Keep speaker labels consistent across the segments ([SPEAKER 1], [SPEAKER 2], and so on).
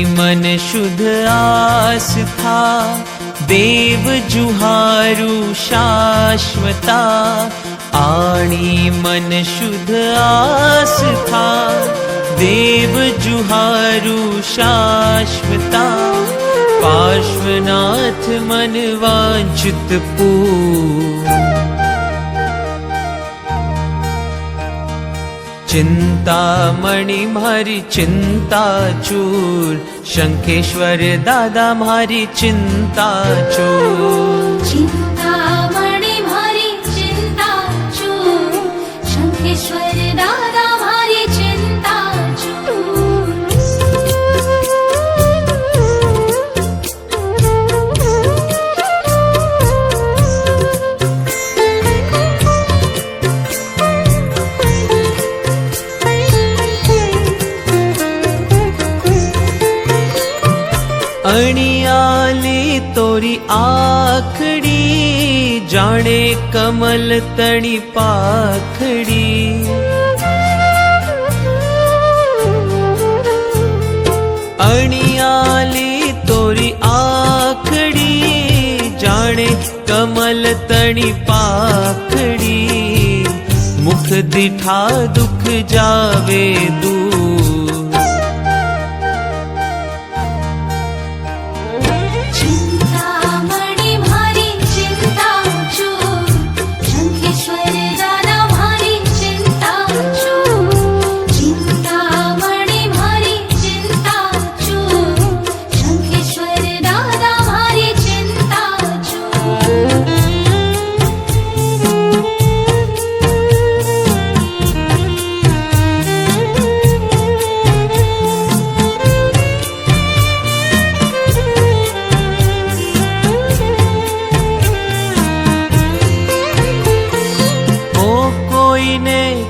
[SPEAKER 1] मन शुद्ध आस्था, देव जुहारू शाश्वता। आणी मन शुद्ध आस्था, देव जुहारू शाश्वता। पार्श्वनाथ मन वांछित पूर्ण, चिंतामणि मारी चिंता चूर, शंखेश्वर दादा मारी चिंता चूर।
[SPEAKER 2] चिंतामणि मारी चिंता चूर, शंखेश्वर दादा मारी चिंता चूर।
[SPEAKER 1] अणियाली तोरी आखड़ी, जाने कमल तणी पाखड़ी। अणियाली तोरी आखड़ी, जाने कमल तणी पाखड़ी। मुख दिठा दुख जावे दूर,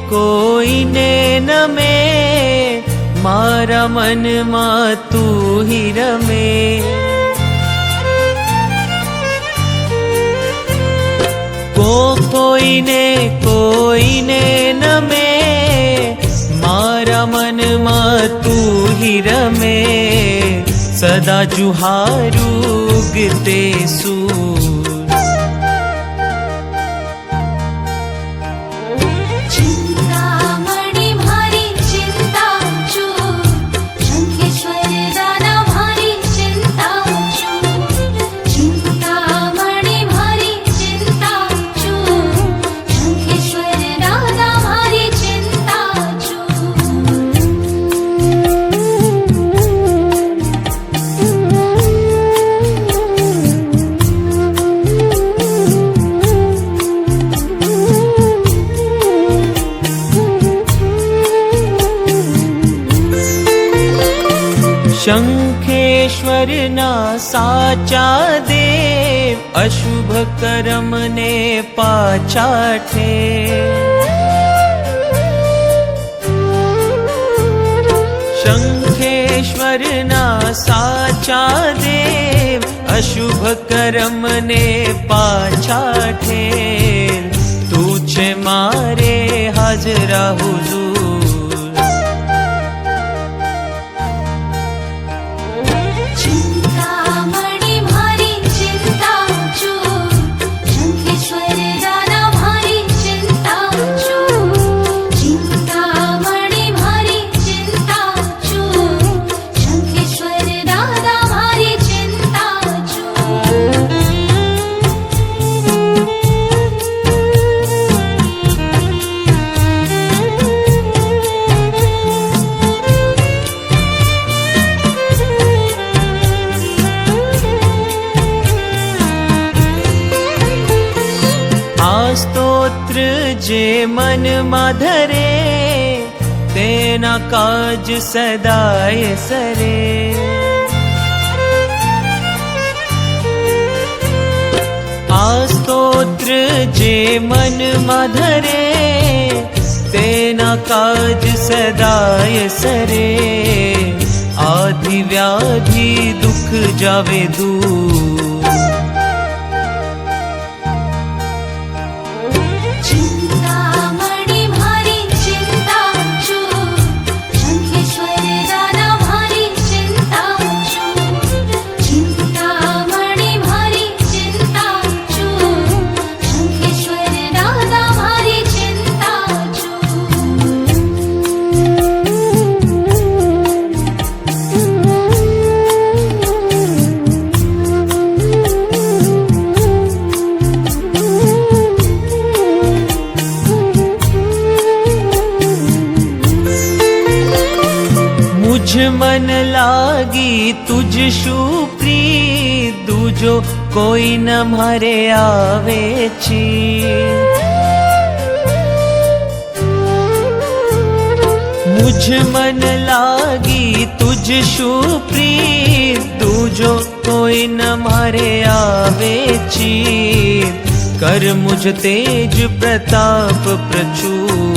[SPEAKER 1] कोઈને નમે, મારા મનમાં તું ही રમે। કોઈને નમે, મારા મનમાં તું ही રમે। સદા જુહારું ઉગતે સૂર, शंखेश्वर ना साचा देव, अशुभ कर्म ने पाछा ठेर। शंखेश्वर ना साचा देव, अशुभ कर्म ने पाछा ठेर। तू छे मारे हाजरा हुजूर, स्तोत्र जे मन माधरे, तेना काज सदाय सरे। आ स्तोत्र जे मन माधरे, तेना काज सदाय सरे। आदि व्याधि दुख जावे दूर,
[SPEAKER 2] शंखेश्वर दादा मारी चिंता
[SPEAKER 1] मुझ मन लागी तुझ शू प्रीत, दूजो कोई न मारे आवे छी। मुझ मन लागी तुझ शू प्रीत, दूजो कोई न मारे आवे छी। कर मुझ तेज प्रताप प्रचुर,